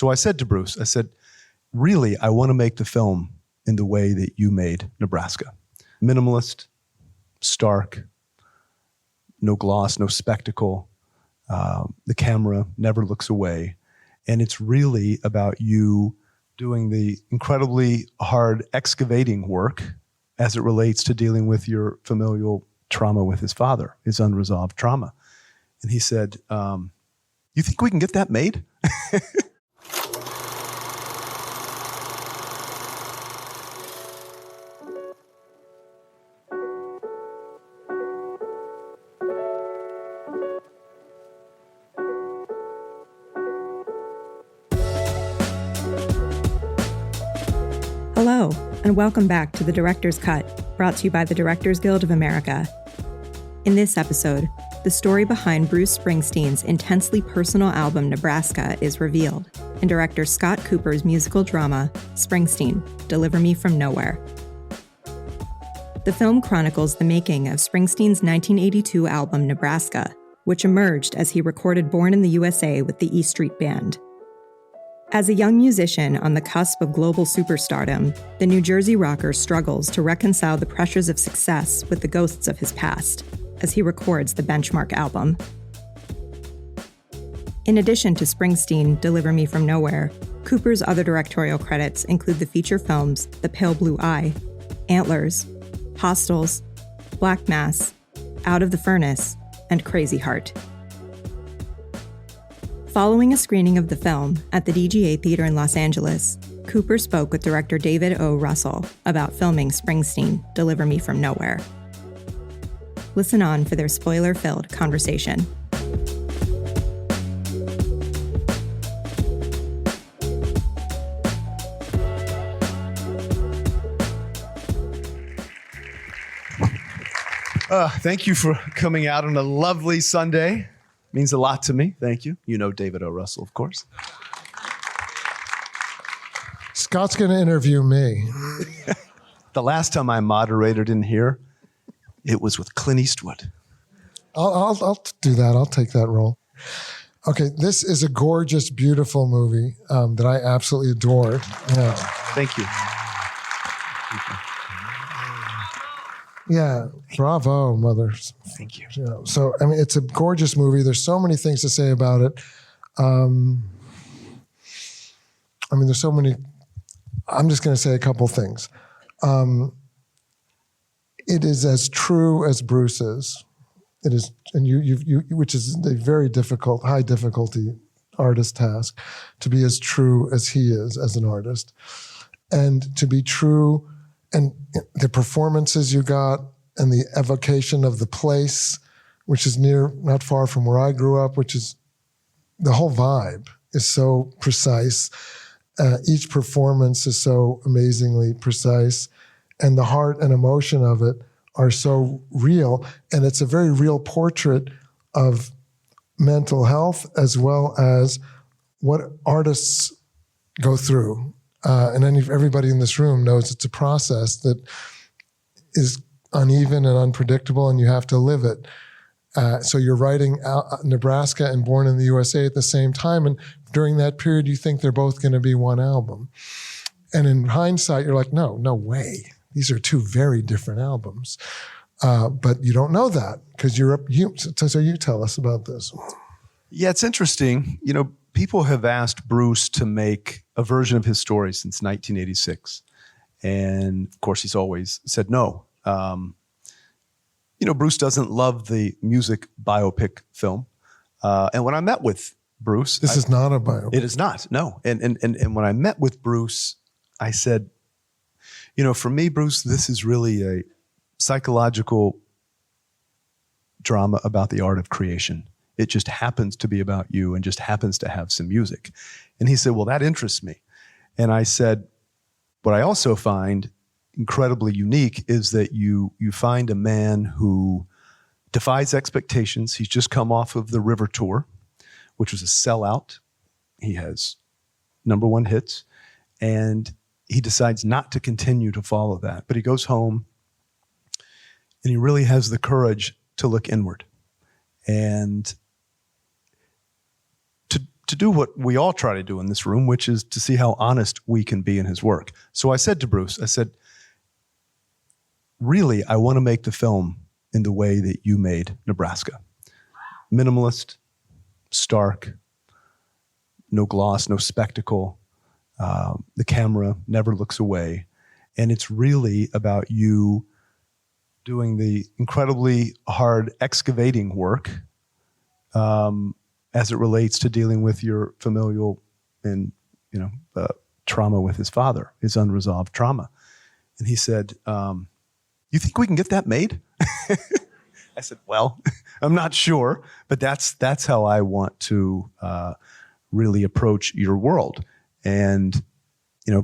So I said to Bruce, I said, really, I want to make the film in the way that you made Nebraska. Minimalist, stark, no gloss, no spectacle. The camera never looks away. And it's really about you doing the incredibly hard excavating work as it relates to dealing with your familial trauma with his father, his unresolved trauma. And he said, you think we can get that made? Hello, and welcome back to The Director's Cut, brought to you by the Directors Guild of America. In this episode, the story behind Bruce Springsteen's intensely personal album Nebraska is revealed in director Scott Cooper's musical drama, Springsteen, Deliver Me From Nowhere. The film chronicles the making of Springsteen's 1982 album Nebraska, which emerged as he recorded Born in the USA with the E Street Band. As a young musician on the cusp of global superstardom, the New Jersey rocker struggles to reconcile the pressures of success with the ghosts of his past as he records the Benchmark album. In addition to Springsteen, Deliver Me From Nowhere, Cooper's other directorial credits include the feature films The Pale Blue Eye, Antlers, Hostiles, Black Mass, Out of the Furnace, and Crazy Heart. Following a screening of the film at the DGA Theater in Los Angeles, Cooper spoke with director David O. Russell about filming Springsteen, Deliver Me From Nowhere. Listen on for their spoiler-filled conversation. Thank you for coming out on a lovely Sunday. Means a lot to me. Thank you. You know David O. Russell, of course. Scott's going to interview me. The last time I moderated in here, it was with Clint Eastwood. I'll do that. I'll take that role. Okay, this is a gorgeous, beautiful movie that I absolutely adore. Yeah. Thank you. Yeah, bravo, mothers. Thank you. Yeah. So, I mean, it's a gorgeous movie. There's so many things to say about it. There's so many. I'm just going to say a couple things. It is as true as Bruce is. It is, and you, which is a very difficult, high difficulty artist task, to be as true as he is as an artist, and to be true. And the performances you got and the evocation of the place, which is not far from where I grew up, which is the whole vibe is so precise. Each performance is so amazingly precise. And the heart and emotion of it are so real. And it's a very real portrait of mental health as well as what artists go through. And everybody in this room knows it's a process that is uneven and unpredictable, and you have to live it. So you're writing Nebraska and Born in the USA at the same time, and during that period, you think they're both going to be one album. And in hindsight, you're like, no way. These are two very different albums. But you don't know that because so you tell us about this. Yeah, it's interesting. You know, people have asked Bruce to make a version of his story since 1986. And of course, he's always said no. Bruce doesn't love the music biopic film. And when I met with Bruce... This is not a biopic. It is not, no. And when I met with Bruce, I said, for me, Bruce, this is really a psychological drama about the art of creation. It just happens to be about you and just happens to have some music. And he said, well, that interests me. And I said, what I also find incredibly unique is that you find a man who defies expectations. He's just come off of the River Tour, which was a sellout. He has #1 hits, and he decides not to continue to follow that. But he goes home, and he really has the courage to look inward and to to do what we all try to do in this room, which is to see how honest we can be in his work. So I said to Bruce, I said, really, I want to make the film in the way that you made Nebraska. Minimalist, stark, no gloss, no spectacle. The camera never looks away. And it's really about you doing the incredibly hard excavating work as it relates to dealing with your familial and, trauma with his father, his unresolved trauma. And he said, you think we can get that made? I said, well, I'm not sure, but that's how I want to really approach your world. And,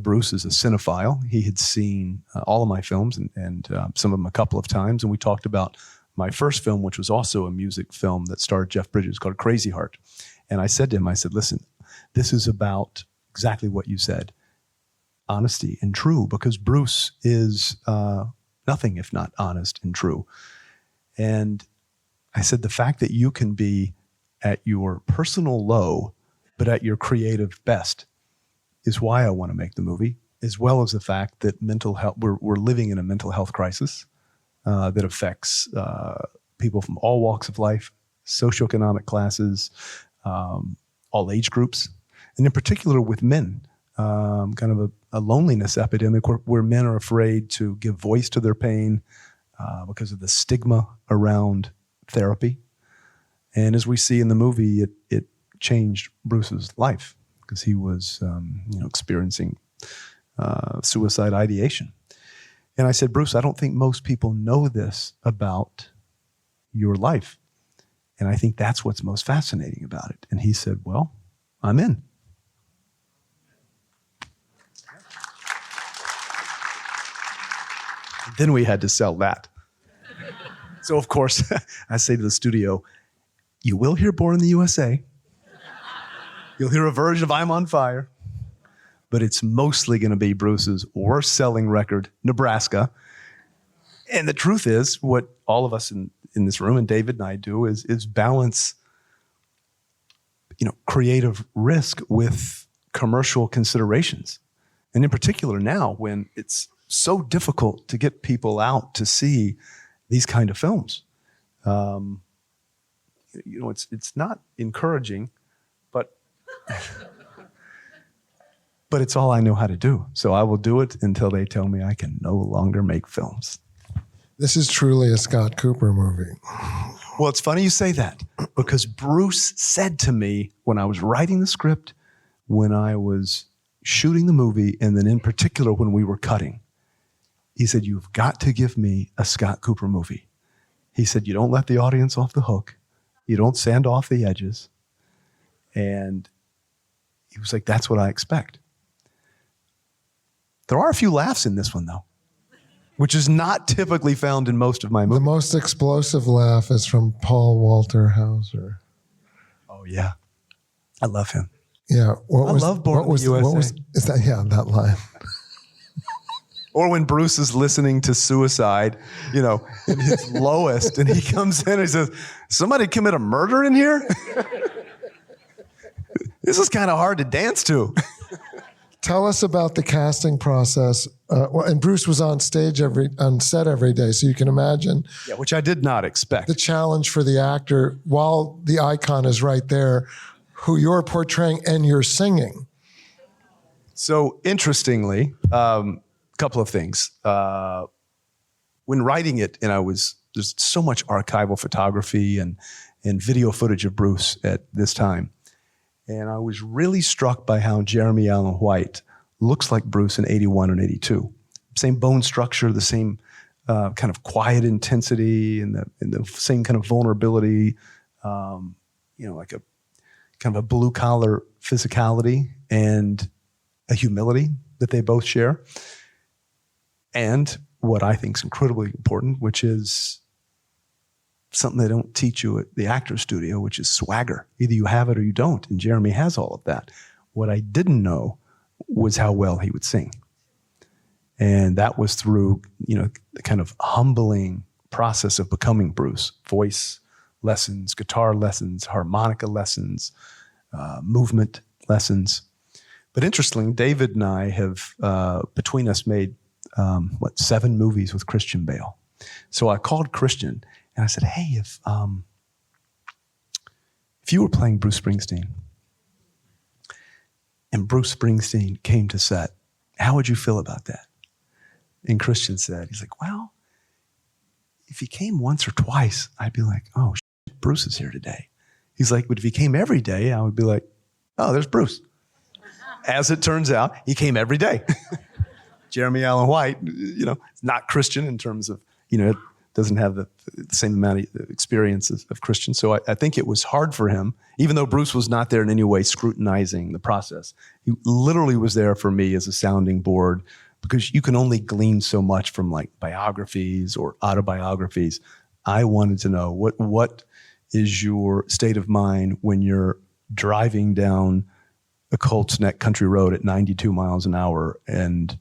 Bruce is a cinephile. He had seen all of my films and some of them a couple of times. And we talked about my first film, which was also a music film that starred Jeff Bridges called Crazy Heart. And I said to him, listen, this is about exactly what you said, honesty and true, because Bruce is nothing if not honest and true. And I said, the fact that you can be at your personal low, but at your creative best is why I want to make the movie, as well as the fact that mental health, we're living in a mental health crisis that affects people from all walks of life, socioeconomic classes, all age groups, and in particular with men, kind of a loneliness epidemic where men are afraid to give voice to their pain because of the stigma around therapy. And as we see in the movie, it changed Bruce's life because he was experiencing suicide ideation. And I said, Bruce, I don't think most people know this about your life. And I think that's what's most fascinating about it. And he said, well, I'm in. Then we had to sell that. So, of course, I say to the studio, you will hear Born in the USA. You'll hear a version of I'm on Fire. But it's mostly going to be Bruce's worst-selling record, Nebraska. And the truth is, what all of us in this room, and David and I do, is balance, creative risk with commercial considerations. And in particular now, when it's so difficult to get people out to see these kind of films. It's not encouraging, but but it's all I know how to do. So I will do it until they tell me I can no longer make films. This is truly a Scott Cooper movie. Well, it's funny you say that because Bruce said to me when I was writing the script, when I was shooting the movie, and then in particular when we were cutting, he said, you've got to give me a Scott Cooper movie. He said, you don't let the audience off the hook. You don't sand off the edges. And he was like, that's what I expect. There are a few laughs in this one, though, which is not typically found in most of my movies. The most explosive laugh is from Paul Walter Hauser. Oh, yeah. I love him. Yeah. I love Born in the USA. Is that, yeah, that line. Or when Bruce is listening to Suicide, in his lowest, and he comes in and he says, somebody commit a murder in here? This is kind of hard to dance to. Tell us about the casting process. And Bruce was on set every day, so you can imagine. Yeah, which I did not expect. The challenge for the actor, while the icon is right there, who you're portraying and you're singing. So interestingly, couple of things. When writing it, and there's so much archival photography and video footage of Bruce at this time. And I was really struck by how Jeremy Allen White looks like Bruce in 81 and 82. Same bone structure, the same kind of quiet intensity and the same kind of vulnerability, like a kind of a blue collar physicality and a humility that they both share. And what I think is incredibly important, which is something they don't teach you at the actor's studio, which is swagger. Either you have it or you don't. And Jeremy has all of that. What I didn't know was how well he would sing. And that was through, the kind of humbling process of becoming Bruce. Voice lessons, guitar lessons, harmonica lessons, movement lessons. But interestingly, David and I have, between us, made, 7 movies with Christian Bale. So I called Christian and I said, hey, if you were playing Bruce Springsteen and Bruce Springsteen came to set, how would you feel about that? And Christian said, he's like, well, if he came once or twice, I'd be like, oh, shit, Bruce is here today. He's like, but if he came every day, I would be like, oh, there's Bruce. As it turns out, he came every day. Jeremy Allen White, not Christian in terms of, doesn't have the same amount of experience of Christian. So I think it was hard for him, even though Bruce was not there in any way scrutinizing the process. He literally was there for me as a sounding board, because you can only glean so much from like biographies or autobiographies. I wanted to know what is your state of mind when you're driving down a Colts Neck country road at 92 miles an hour and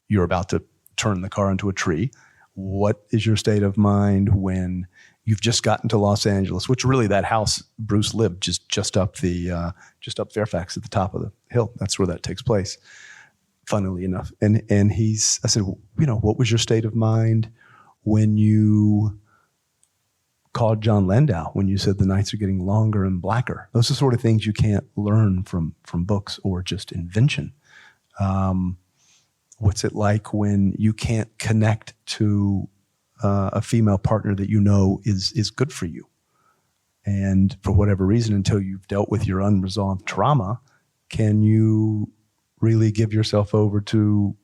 you're about to turn the car into a tree. What is your state of mind when you've just gotten to Los Angeles, which really that house Bruce lived just up Fairfax at the top of the hill. That's where that takes place, funnily enough. And I said, what was your state of mind when you called John Landau, when you said the nights are getting longer and blacker? Those are the sort of things you can't learn from books or just invention. What's it like when you can't connect to a female partner that you know is good for you? And for whatever reason, until you've dealt with your unresolved trauma, can you really give yourself over to,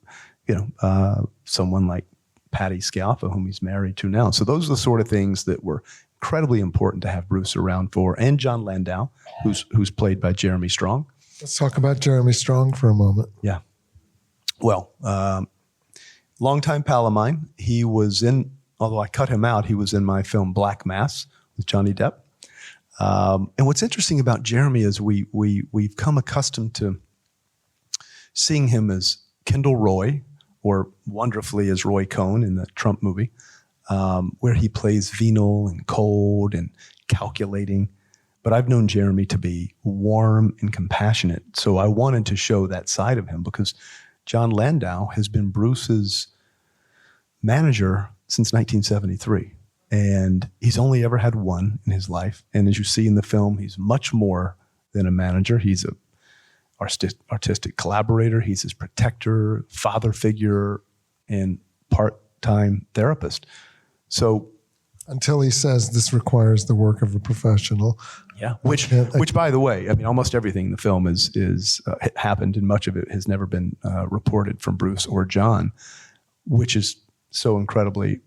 someone like Patty Scialfa, whom he's married to now? So those are the sort of things that were incredibly important to have Bruce around for, and John Landau, who's played by Jeremy Strong. Let's talk about Jeremy Strong for a moment. Yeah. Well, longtime pal of mine. He was in, although I cut him out, he was in my film Black Mass with Johnny Depp. And what's interesting about Jeremy is we've come accustomed to seeing him as Kendall Roy, or wonderfully as Roy Cohn in the Trump movie, where he plays venal and cold and calculating. But I've known Jeremy to be warm and compassionate. So I wanted to show that side of him, because John Landau has been Bruce's manager since 1973. And he's only ever had one in his life. And as you see in the film, he's much more than a manager. He's a artistic collaborator. He's his protector, father figure, and part-time therapist. So until he says this requires the work of a professional. Yeah, which by the way, I mean, almost everything in the film is happened, and much of it has never been reported from Bruce or John, which is so incredibly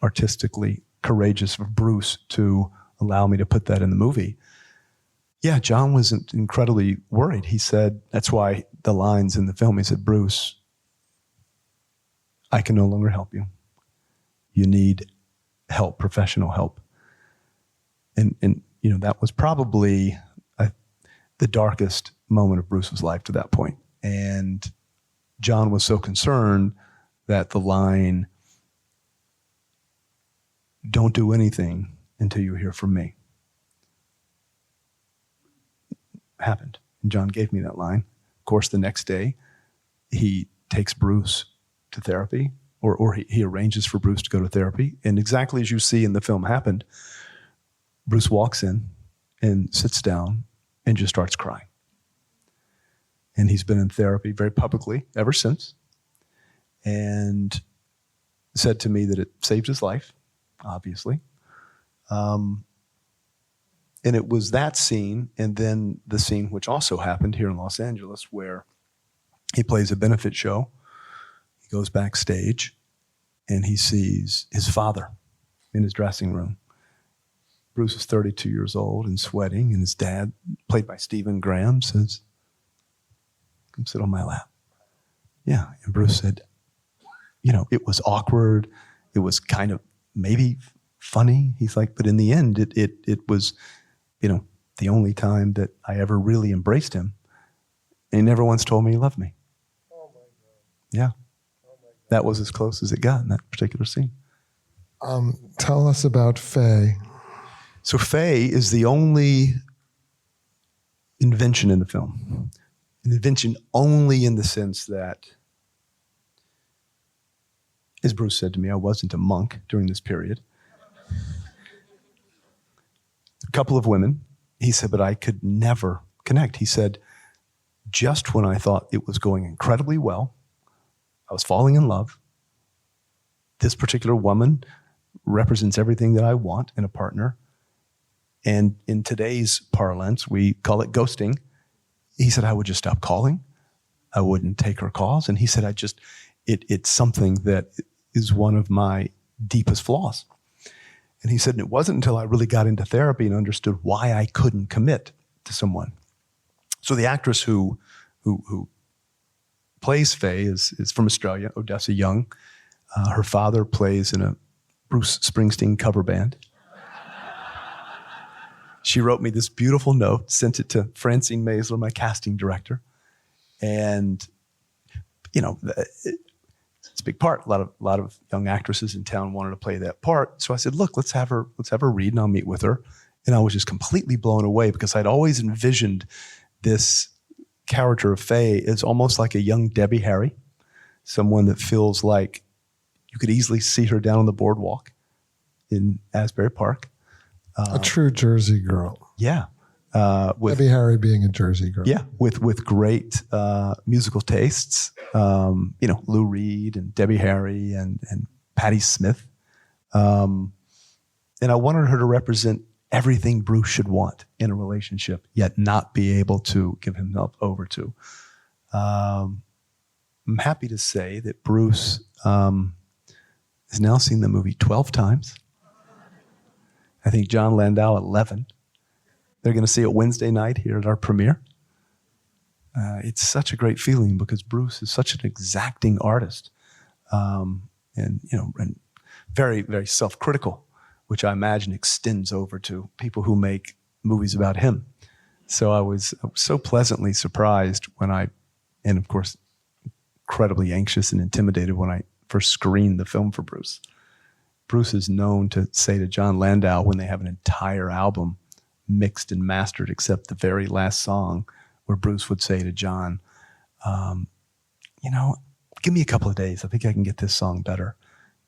artistically courageous of Bruce to allow me to put that in the movie. Yeah, John was incredibly worried. He said, that's why the lines in the film, he said, Bruce, I can no longer help you. You need help, professional help. And that was probably the darkest moment of Bruce's life to that point. And John was so concerned that the line, don't do anything until you hear from me, happened. And John gave me that line. Of course, the next day, he takes Bruce to therapy, or he arranges for Bruce to go to therapy. And exactly as you see in the film happened, Bruce walks in and sits down and just starts crying. And he's been in therapy very publicly ever since, and said to me that it saved his life, obviously. And it was that scene, and then the scene which also happened here in Los Angeles, where he plays a benefit show. He goes backstage, and he sees his father in his dressing room. Bruce is 32 years old and sweating, and his dad, played by Stephen Graham, says, come sit on my lap. Yeah, and Bruce said, it was awkward. It was kind of maybe funny. He's like, but in the end, it was, the only time that I ever really embraced him. And he never once told me he loved me. Oh my God. Yeah. Oh my God. That was as close as it got in that particular scene. Tell us about Faye. So Faye is the only invention in the film. An invention only in the sense that, as Bruce said to me, I wasn't a monk during this period. A couple of women, he said, but I could never connect. He said, just when I thought it was going incredibly well, I was falling in love. This particular woman represents everything that I want in a partner. And in today's parlance, we call it ghosting. He said, I would just stop calling. I wouldn't take her calls. And he said, it's something that is one of my deepest flaws. And he said, and it wasn't until I really got into therapy and understood why I couldn't commit to someone. So the actress who plays Faye is from Australia, Odessa Young. Her father plays in a Bruce Springsteen cover band. She wrote me this beautiful note, sent it to Francine Maisler, my casting director. And, it's a big part. A lot of young actresses in town wanted to play that part. So I said, look, let's have her read and I'll meet with her. And I was just completely blown away because I'd always envisioned this character of Faye as almost like a young Debbie Harry, someone that feels like you could easily see her down on the boardwalk in Asbury Park. A true Jersey girl. Yeah. Debbie Harry being a Jersey girl. Yeah, with great musical tastes. Lou Reed and Debbie Harry and Patti Smith. And I wanted her to represent everything Bruce should want in a relationship, yet not be able to give himself over to. I'm happy to say that Bruce has now seen the movie 12 times. I think John Landau 11. They're going to see it Wednesday night here at our premiere. It's such a great feeling because Bruce is such an exacting artist, and very, very self-critical, which I imagine extends over to people who make movies about him. So I was so pleasantly surprised and of course, incredibly anxious and intimidated when I first screened the film for Bruce. Bruce is known to say to John Landau when they have an entire album mixed and mastered except the very last song, where Bruce would say to John, give me a couple of days. I think I can get this song better.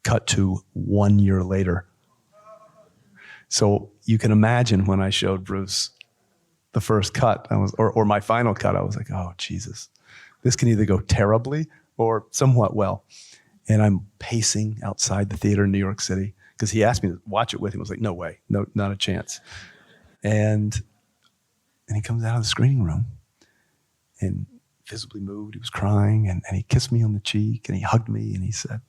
Cut to 1 year later. So you can imagine when I showed Bruce the first cut, or my final cut, I was like, oh, Jesus. This can either go terribly or somewhat well. And I'm pacing outside the theater in New York City because he asked me to watch it with him. I was like, no way, no, not a chance. And he comes out of the screening room and visibly moved. He was crying and he kissed me on the cheek and he hugged me and he said,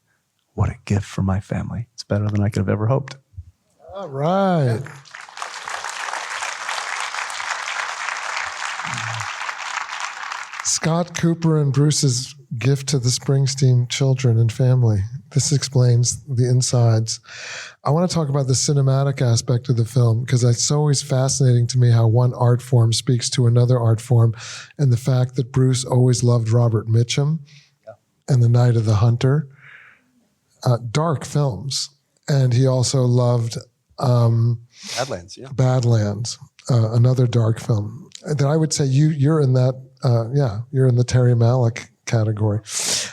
what a gift for my family. It's better than I could have ever hoped. All right. Scott Cooper and Bruce's gift to the Springsteen children and family. This explains the insides. I want to talk about the cinematic aspect of the film because it's always fascinating to me how one art form speaks to another art form, and the fact that Bruce always loved Robert Mitchum and The Night of the Hunter. Dark films. And he also loved Badlands, yeah. Badlands, another dark film. That I would say you're in that, you're in the Terry Malick category.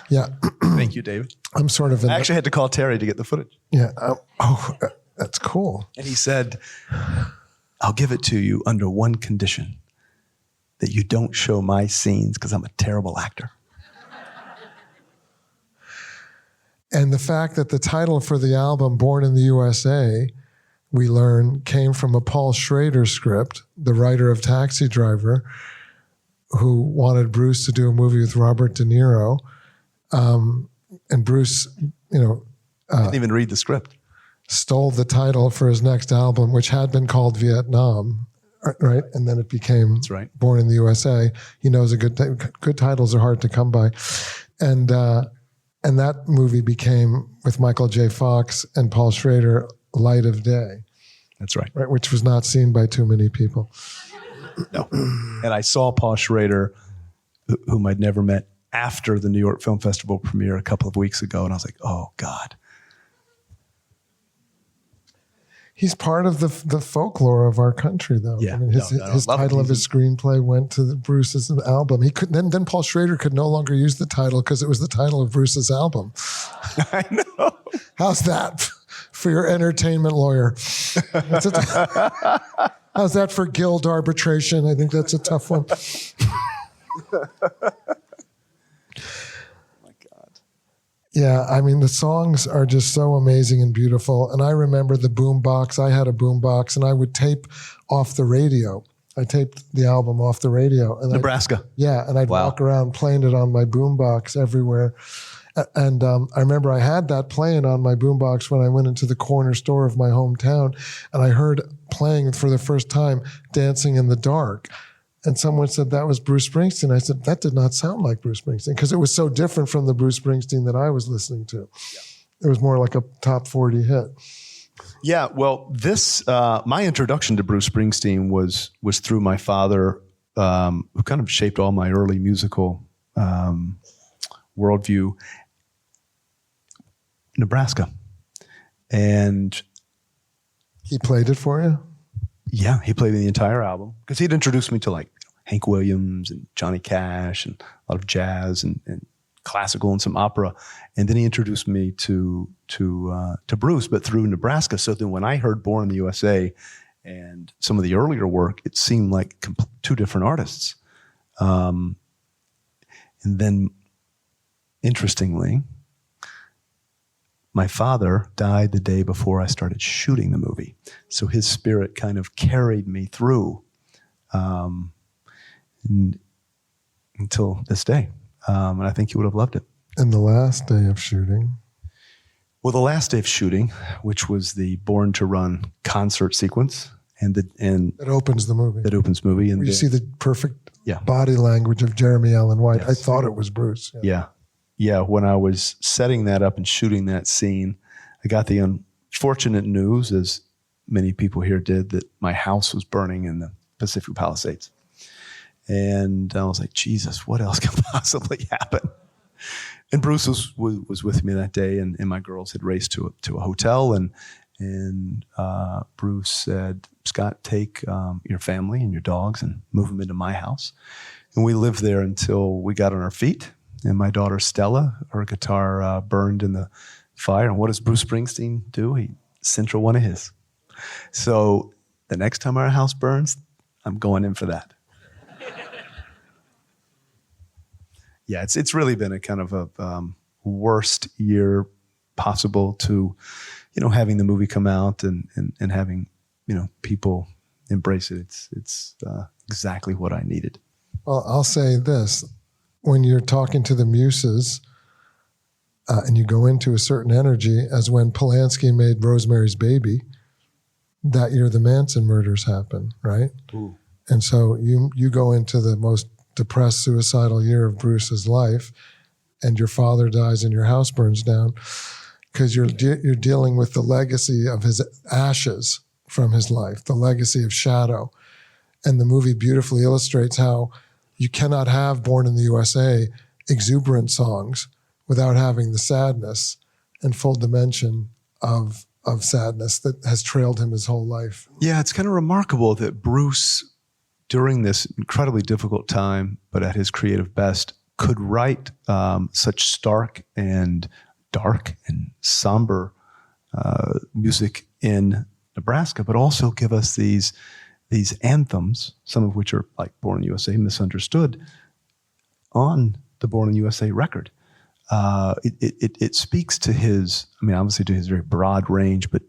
Yeah. Thank you, David. I'm sort of in I actually had to call Terry to get the footage. Yeah. That's cool. And he said, I'll give it to you under one condition, that you don't show my scenes because I'm a terrible actor. And the fact that the title for the album, Born in the USA, we learn came from a Paul Schrader script, the writer of Taxi Driver, who wanted Bruce to do a movie with Robert De Niro. And Bruce, didn't even read the script. Stole the title for his next album, which had been called Vietnam, right? And then it became That's right. Born in the USA. He knows good titles are hard to come by. And that movie became, with Michael J. Fox and Paul Schrader, Light of Day. That's right. Right, which was not seen by too many people. No. And I saw Paul Schrader, whom I'd never met, after the New York Film Festival premiere a couple of weeks ago, and I was like, oh, God. He's part of the folklore of our country, though. Yeah. I mean, his love it. title of his screenplay went to Bruce's album. He could then Paul Schrader could no longer use the title because it was the title of Bruce's album. I know. How's that for your entertainment lawyer? How's that for guild arbitration? I think that's a tough one. Yeah, I mean, the songs are just so amazing and beautiful. And I remember the boom box. I had a boom box, and I would tape off the radio. I taped the album off the radio. And Nebraska. and I'd walk around playing it on my boom box everywhere. And I remember I had that playing on my boom box when I went into the corner store of my hometown, and I heard playing for the first time Dancing in the Dark. And someone said that was Bruce Springsteen. I said, that did not sound like Bruce Springsteen because it was so different from the Bruce Springsteen that I was listening to. Yeah. It was more like a top 40 hit. Yeah, well, this my introduction to Bruce Springsteen was through my father, who kind of shaped all my early musical worldview. Nebraska. And he played it for you? Yeah, he played the entire album because he'd introduced me to like Hank Williams and Johnny Cash and a lot of jazz and classical and some opera. And then he introduced me to Bruce, but through Nebraska. So then when I heard Born in the USA and some of the earlier work, it seemed like two different artists. And then, interestingly, my father died the day before I started shooting the movie. So his spirit kind of carried me through until this day. And I think he would have loved it. And the last day of shooting? Well, the last day of shooting, which was the Born to Run concert sequence. That opens the movie. That opens the movie. And you see the perfect body language of Jeremy Allen White. Yes. I thought it was Bruce. Yeah, when I was setting that up and shooting that scene, I got the unfortunate news, as many people here did, that my house was burning in the Pacific Palisades. And I was like, Jesus, what else can possibly happen? And Bruce was with me that day, and my girls had raced to a hotel, and Bruce said, Scott, take your family and your dogs and move them into my house. And we lived there until we got on our feet. And my daughter Stella, her guitar burned in the fire. And what does Bruce Springsteen do? He central one of his. So the next time our house burns, I'm going in for that. Yeah, it's really been a kind of a worst year possible to, having the movie come out and having, people embrace it. It's exactly what I needed. Well, I'll say this. When you're talking to the muses and you go into a certain energy, as when Polanski made Rosemary's Baby, that year the Manson murders happened, right? Ooh. And so you go into the most depressed, suicidal year of Bruce's life, and your father dies and your house burns down because you're dealing with the legacy of his ashes from his life, the legacy of shadow. And the movie beautifully illustrates how you cannot have Born in the USA exuberant songs without having the sadness and full dimension of sadness that has trailed him his whole life. Yeah, it's kind of remarkable that Bruce, during this incredibly difficult time, but at his creative best, could write such stark and dark and somber music in Nebraska, but also give us these anthems, some of which are like Born in the USA, Misunderstood, on the Born in the USA record. It speaks to his, obviously to his very broad range, but...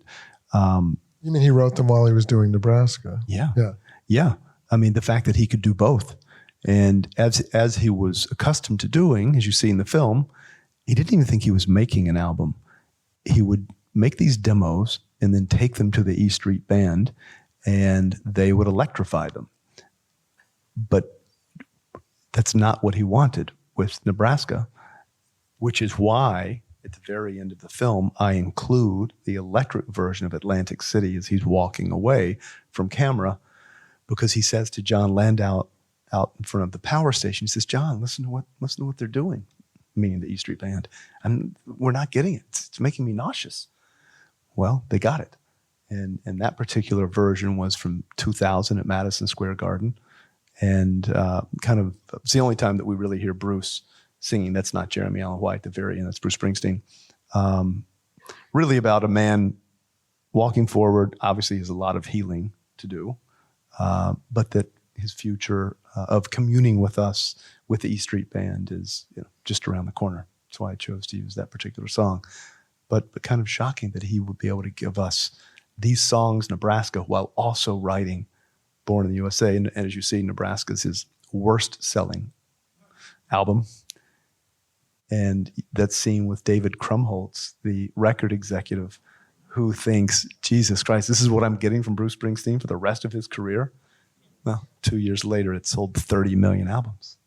you mean he wrote them while he was doing Nebraska? Yeah. The fact that he could do both. And as he was accustomed to doing, as you see in the film, he didn't even think he was making an album. He would make these demos and then take them to the E Street Band, and they would electrify them. But that's not what he wanted with Nebraska, which is why at the very end of the film, I include the electric version of Atlantic City as he's walking away from camera, because he says to John Landau out in front of the power station, he says, John, listen to what they're doing, meaning the E Street Band. And we're not getting it. It's making me nauseous. Well, they got it. And that particular version was from 2000 at Madison Square Garden. And it's the only time that we really hear Bruce singing. That's not Jeremy Allen White at the very end. That's Bruce Springsteen. Really about a man walking forward. Obviously, he has a lot of healing to do, but that his future of communing with us with the E Street Band is just around the corner. That's why I chose to use that particular song. But kind of shocking that he would be able to give us these songs, Nebraska, while also writing Born in the USA. And as you see, Nebraska is his worst-selling album. And that scene with David Krumholtz, the record executive, who thinks, Jesus Christ, this is what I'm getting from Bruce Springsteen for the rest of his career? Well, 2 years later, it sold 30 million albums.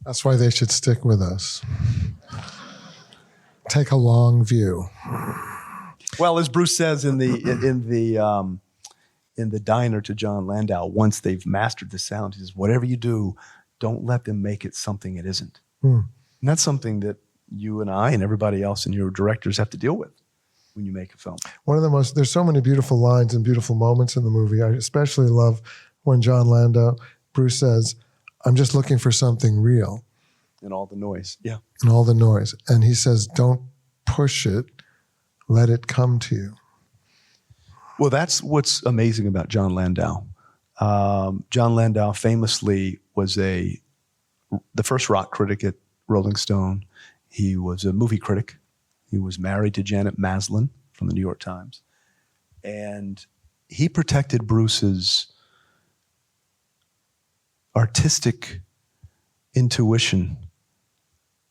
That's why they should stick with us. Take a long view. Well, as Bruce says in the diner to John Landau, once they've mastered the sound, he says, whatever you do, don't let them make it something it isn't. And that's something that you and I and everybody else and your directors have to deal with when you make a film. There's so many beautiful lines and beautiful moments in the movie. I especially love when John Landau, Bruce says, I'm just looking for something real. And all the noise. Yeah. And all the noise. And he says, don't push it. Let it come to you. Well, that's what's amazing about John Landau. John Landau famously was the first rock critic at Rolling Stone. He was a movie critic. He was married to Janet Maslin from the New York Times. And he protected Bruce's artistic intuition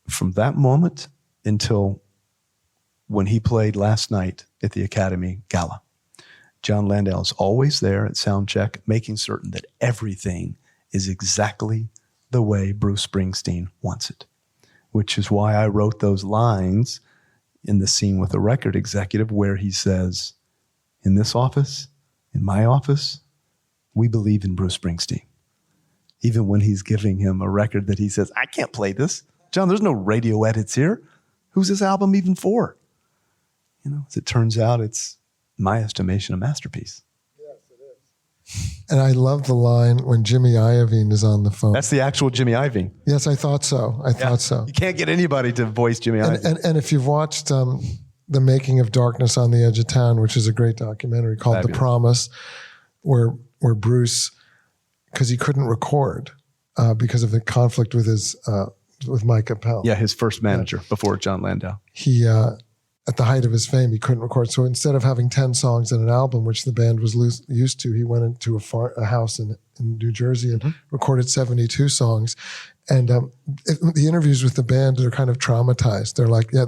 from that moment until when he played last night at the Academy Gala. John Landau is always there at soundcheck, making certain that everything is exactly the way Bruce Springsteen wants it, which is why I wrote those lines in the scene with the record executive where he says, in this office, in my office, we believe in Bruce Springsteen. Even when he's giving him a record that he says, I can't play this. John, there's no radio edits here. Who's this album even for? As it turns out, it's, in my estimation, a masterpiece. Yes, it is. And I love the line when Jimmy Iovine is on the phone. That's the actual Jimmy Iovine. Yes, I thought so. I thought so. You can't get anybody to voice Jimmy Iovine. And if you've watched The Making of Darkness on the Edge of Town, which is a great documentary called Fabulous. The Promise, where Bruce, because he couldn't record because of the conflict with with Mike Appel. Yeah, his first manager before John Landau. He, at the height of his fame, he couldn't record. So instead of having 10 songs in an album, which the band was used to, he went into a house in New Jersey and recorded 72 songs. And the interviews with the band are kind of traumatized.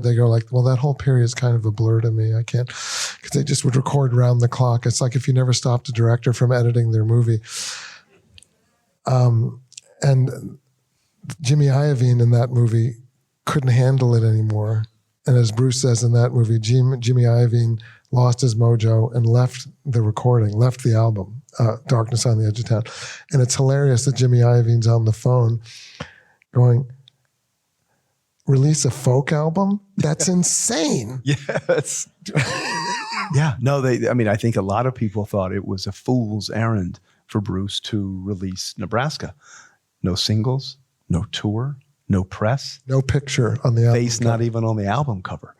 They go like, well, that whole period is kind of a blur to me. I can't, because they just would record round the clock. It's like if you never stopped a director from editing their movie. And Jimmy Iovine in that movie couldn't handle it anymore. And as Bruce says in that movie, Jimmy Iovine lost his mojo and left the recording, left the album, Darkness on the Edge of Town. And it's hilarious that Jimmy Iovine's on the phone going, release a folk album? That's insane. Yes. Yeah. No, I think a lot of people thought it was a fool's errand for Bruce to release Nebraska. No singles, no tour, no press. No picture on the album. Face not even on the album cover.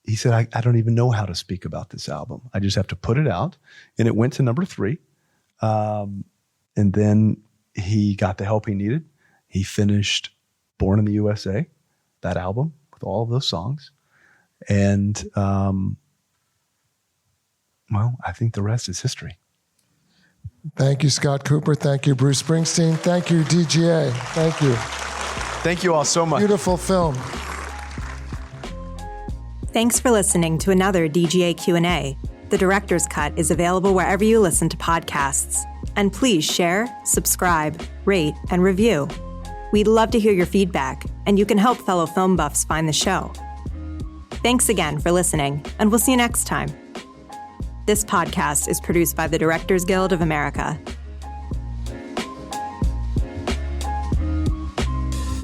He said, I don't even know how to speak about this album. I just have to put it out. And it went to number 3. And then he got the help he needed. He finished Born in the USA, that album, with all of those songs. And, I think the rest is history. Thank you, Scott Cooper. Thank you, Bruce Springsteen. Thank you, DGA. Thank you. Thank you all so much. Beautiful film. Thanks for listening to another DGA Q&A. The Director's Cut is available wherever you listen to podcasts. And please share, subscribe, rate, and review. We'd love to hear your feedback, and you can help fellow film buffs find the show. Thanks again for listening, and we'll see you next time. This podcast is produced by the Directors Guild of America.